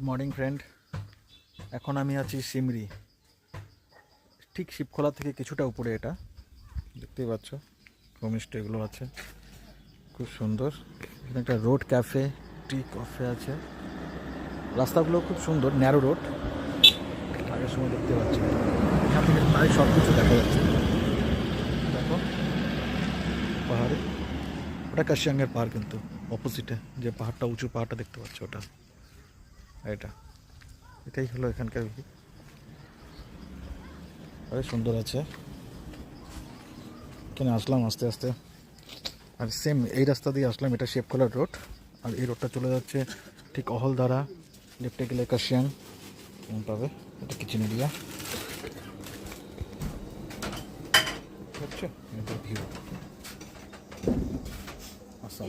Morning friend, এখন আমি আছি সিমরি, ঠিক শিবখোলা থেকে কিছুটা উপরে। এটা দেখতেই পাচ্ছ, হোমস্টে এগুলো আছে, খুব সুন্দর। এখানে একটা রোড ক্যাফে, টি কফে আছে। রাস্তাগুলো খুব সুন্দর, ন্যারো রোড। আগের সময় দেখতে পাচ্ছি এখান থেকে প্রায় সব কিছু দেখা যাচ্ছে। দেখো পাহাড়ে, ওটা কাশিয়াঙ্গের পাহাড়, কিন্তু অপোজিটে যে পাহাড়টা, উঁচু পাহাড়টা দেখতে পাচ্ছ, ওটা এটাই হলো এখানকার ভিউ। আরে সুন্দর আছে। এখানে আসলাম আস্তে আস্তে, আর সেম এই রাস্তা দিয়ে আসলাম। এটা শিবখোলা রোড, আর এই রোডটা চলে যাচ্ছে ঠিক অহলদারা, লেফটে গেলে কাশিয়াং পাবে। এটা কিচেন এরিয়া হচ্ছে ভিউ। আসাম।